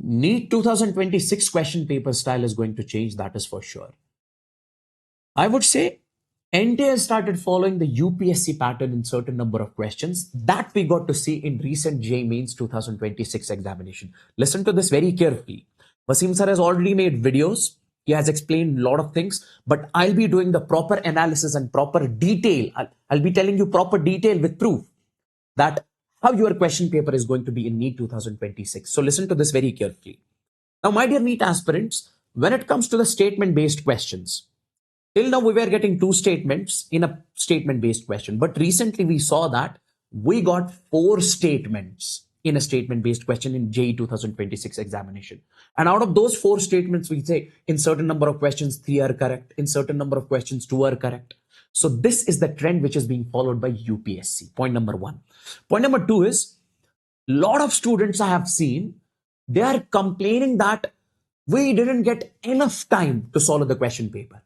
NEET 2026 question paper style is going to change, that is for sure. I would say NTA has started following the UPSC pattern in certain number of questions that we got to see in recent JEE Mains 2026 examination. Listen to this very carefully. Wasim sir has already made videos. He has explained a lot of things, but I'll be doing the proper analysis and proper detail. I'll be telling you proper detail with proof that how your question paper is going to be in NEET 2026. So listen to this very carefully. Now, my dear NEET aspirants, when it comes to the statement-based questions, till now we were getting two statements in a statement-based question, but recently we saw that we got four statements in a statement-based question in JEE 2026 examination. And out of those four statements, we say in certain number of questions, 3 are correct. In certain number of questions, 2 are correct. So this is the trend which is being followed by UPSC. Point number 1. Point number 2 is, a lot of students I have seen, they are complaining that we didn't get enough time to solve the question paper.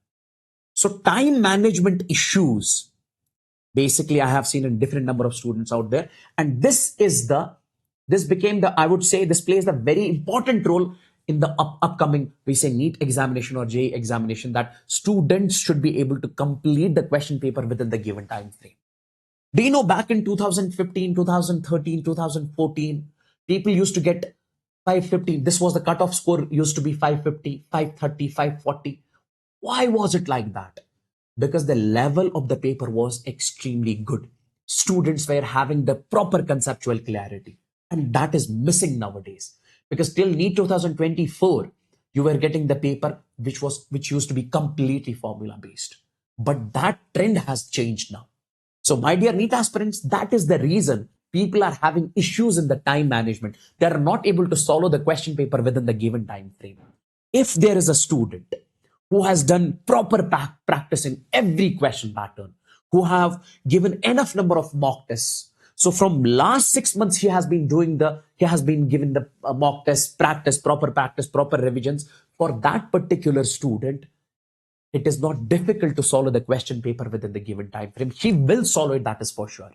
So time management issues, basically I have seen a different number of students out there. And this became the, I would say, this plays a very important role in the upcoming, we say, NEET examination or JEE examination, that students should be able to complete the question paper within the given time frame. Do you know back in 2015, 2013, 2014, people used to get 550. This was the cutoff score, used to be 550, 530, 540. Why was it like that? Because the level of the paper was extremely good. Students were having the proper conceptual clarity. And that is missing nowadays. Because till NEET 2024, you were getting the paper which used to be completely formula based. But that trend has changed now. So my dear NEET aspirants, that is the reason people are having issues in the time management. They are not able to solve the question paper within the given time frame. If there is a student who has done proper practice in every question pattern, who have given enough number of mock tests. So from last 6 months, he has been given the mock test, practice, proper revisions. For that particular student, it is not difficult to solve the question paper within the given time frame. He will solve it, that is for sure.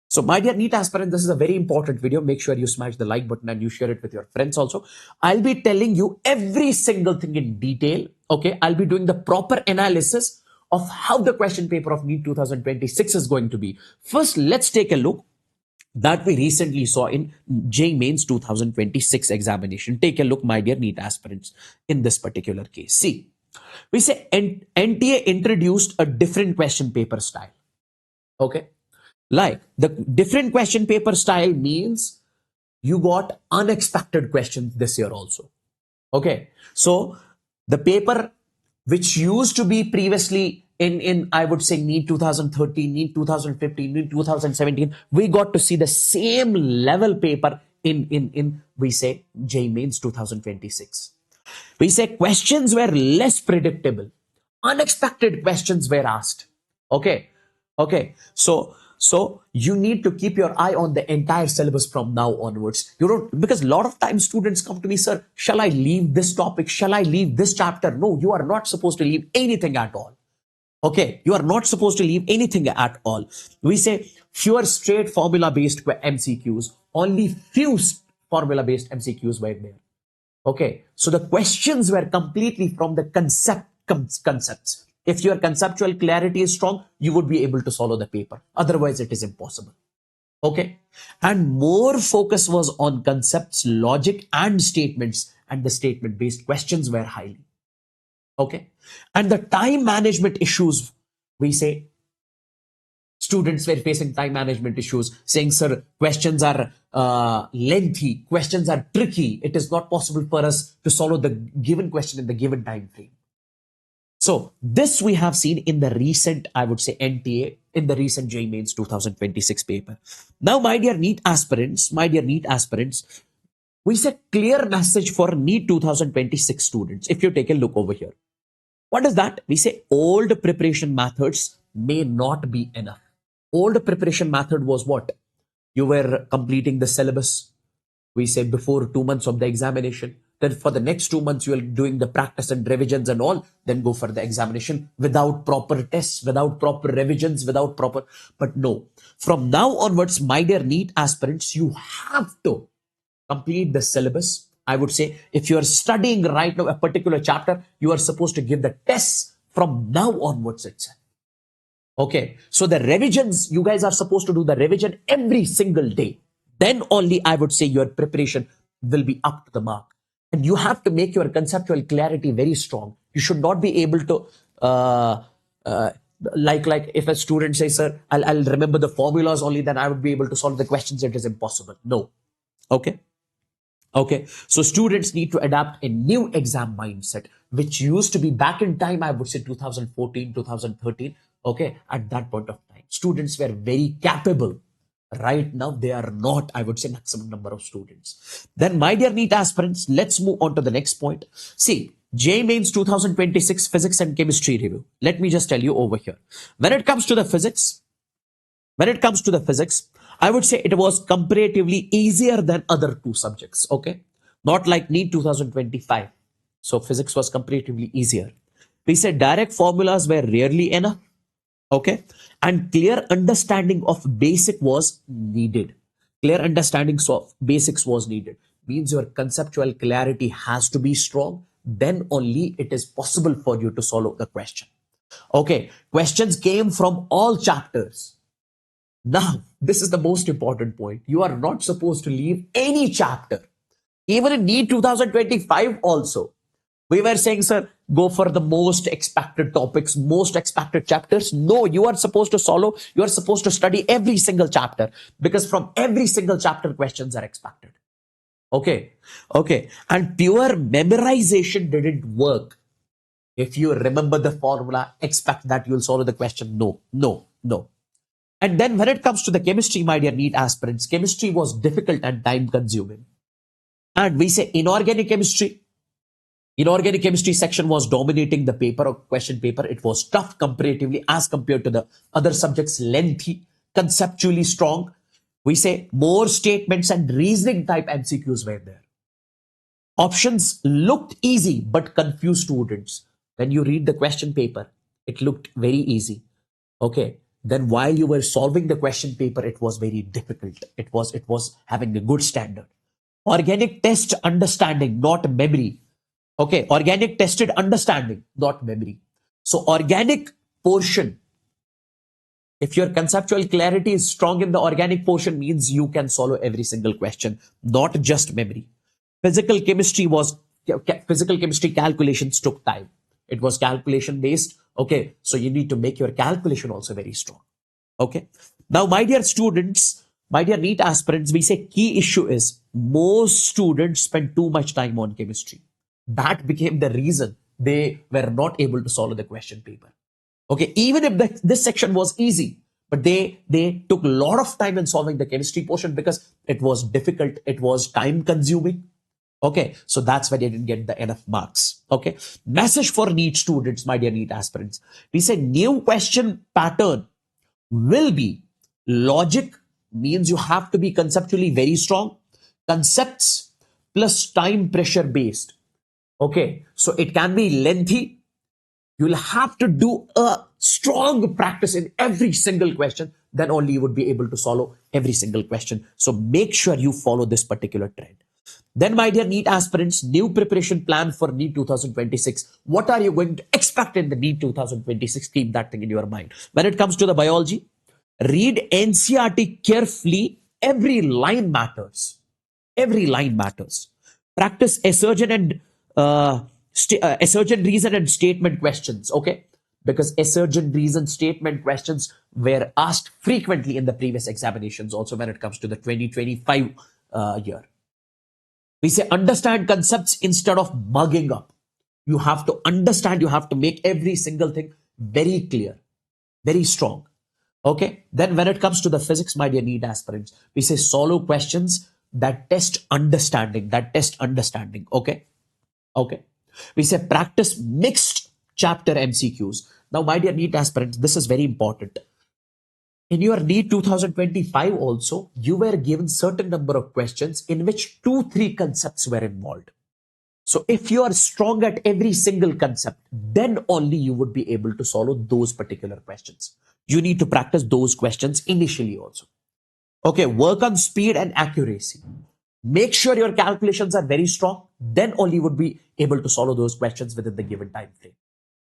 So my dear NEET aspirant, this is a very important video. Make sure you smash the like button and you share it with your friends also. I'll be telling you every single thing in detail. Okay, I'll be doing the proper analysis of how the question paper of NEET 2026 is going to be. First, let's take a look that we recently saw in JEE Mains 2026 examination. Take a look, my dear NEET aspirants, in this particular case. See, we say NTA introduced a different question paper style. Okay, like the different question paper style means you got unexpected questions this year also. Okay, so the paper which used to be previously in I would say NEET 2013, NEET 2015, NEET 2017, we got to see the same level paper in we say JEE Mains 2026. We say questions were less predictable. Unexpected questions were asked. Okay. So you need to keep your eye on the entire syllabus from now onwards. You don't, because a lot of times students come to me, sir, shall I leave this topic? Shall I leave this chapter? No, you are not supposed to leave anything at all. Okay, you are not supposed to leave anything at all. We say fewer straight formula-based MCQs. Only few formula-based MCQs were there. Okay, so the questions were completely from the concepts. If your conceptual clarity is strong, you would be able to solve the paper. Otherwise, it is impossible. Okay, and more focus was on concepts, logic, and statements, and the statement-based questions were highly. Okay, and the time management issues, we say students were facing time management issues, saying, sir, questions are lengthy, questions are tricky. It is not possible for us to solve the given question in the given time frame. So this we have seen in the recent, I would say, NTA, in the recent JEE Mains 2026 paper. Now, my dear NEET aspirants, we say clear message for NEET 2026 students. If you take a look over here, what is that? We say old preparation methods may not be enough. Old preparation method was what? You were completing the syllabus, we say, before 2 months of the examination. Then for the next 2 months, you are doing the practice and revisions and all. Then go for the examination without proper tests, without proper revisions, without proper. But no, from now onwards, my dear NEET aspirants, you have to complete the syllabus, I would say if you are studying right now a particular chapter, you are supposed to give the tests from now onwards itself. Okay, so the revisions, you guys are supposed to do the revision every single day. Then only I would say your preparation will be up to the mark. And you have to make your conceptual clarity very strong. You should not be able to, uh, like if a student says, sir, I'll remember the formulas only, then I would be able to solve the questions. It is impossible. No. Okay. Okay, so students need to adapt a new exam mindset, which used to be back in time, I would say 2014, 2013. Okay, at that point of time, students were very capable. Right now, they are not, I would say, maximum number of students. Then, my dear NEET aspirants, let's move on to the next point. See, JEE Mains 2026 Physics and Chemistry Review. Let me just tell you over here. When it comes to the physics, I would say it was comparatively easier than other two subjects. Okay, not like NEET 2025. So physics was comparatively easier. We said direct formulas were rarely enough. Okay, and clear understanding of basic was needed. Clear understanding of basics was needed. Means your conceptual clarity has to be strong. Then only it is possible for you to solve the question. Okay, questions came from all chapters. Now, this is the most important point. You are not supposed to leave any chapter. Even in NEET 2025 also. We were saying, sir, go for the most expected topics, most expected chapters. No, you are supposed to follow. You are supposed to study every single chapter because from every single chapter, questions are expected. Okay. Okay. And pure memorization didn't work. If you remember the formula, expect that you'll solve the question. No, no, no. And then when it comes to the chemistry, my dear NEET aspirants, chemistry was difficult and time consuming. And we say inorganic chemistry section was dominating the paper or question paper. It was tough comparatively as compared to the other subjects, lengthy, conceptually strong. We say more statements and reasoning type MCQs were there. Options looked easy but confused students. When you read the question paper, it looked very easy. Okay. Then while you were solving the question paper, it was very difficult. It was having a good standard. Organic test understanding, not memory. Okay, organic tested understanding, not memory. So organic portion, if your conceptual clarity is strong in the organic portion, means you can solve every single question, not just memory. Physical chemistry calculations took time. It was calculation based. Okay, so you need to make your calculation also very strong. Okay. Now, my dear students, my dear NEET aspirants, we say key issue is most students spend too much time on chemistry. That became the reason they were not able to solve the question paper. Okay, even if this section was easy, but they took a lot of time in solving the chemistry portion because it was difficult, it was time consuming. Okay, so that's why they didn't get the enough marks. Okay, message for NEET students, my dear NEET aspirants. We say new question pattern will be logic, means you have to be conceptually very strong, concepts plus time pressure based. Okay, so it can be lengthy. You'll have to do a strong practice in every single question. Then only you would be able to solve every single question. So make sure you follow this particular trend. Then, my dear NEET aspirants, new preparation plan for NEET 2026. What are you going to expect in the NEET 2026? Keep that thing in your mind. When it comes to the biology, read NCERT carefully. Every line matters. Every line matters. Practice assertion and assertion, reason, and statement questions. Okay, because assertion, reason, statement questions were asked frequently in the previous examinations. Also, when it comes to the 2025 year, we say understand concepts instead of mugging up. You have to understand. You have to make every single thing very clear, very strong. Okay. Then when it comes to the physics, my dear NEET aspirants, we say solve questions that test understanding. Okay. Okay. We say practice mixed chapter MCQs. Now, my dear NEET aspirants, this is very important. In your NEET 2025 also, you were given certain number of questions in which 2-3 concepts were involved. So if you are strong at every single concept, then only you would be able to solve those particular questions. You need to practice those questions initially also. Okay, work on speed and accuracy. Make sure your calculations are very strong. Then only would be able to solve those questions within the given time frame.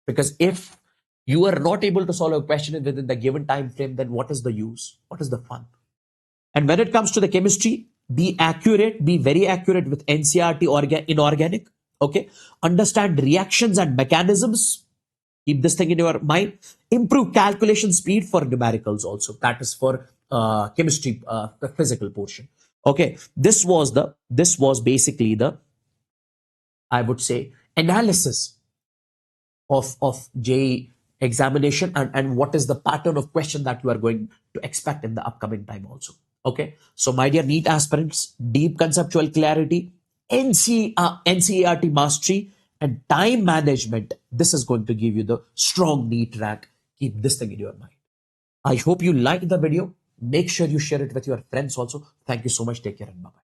Because if you are not able to solve a question within the given time frame, then what is the use? What is the fun? And when it comes to the chemistry, be accurate, be very accurate with NCRT inorganic. Okay. Understand reactions and mechanisms. Keep this thing in your mind. Improve calculation speed for numericals also. That is for chemistry, the physical portion. Okay. This was basically the, I would say, analysis of JEE examination, and what is the pattern of question that you are going to expect in the upcoming time also. Okay. So my dear NEET aspirants, deep conceptual clarity, NCERT mastery, and time management. This is going to give you the strong NEET rank. Keep this thing in your mind. I hope you liked the video. Make sure you share it with your friends also. Thank you so much. Take care and bye-bye.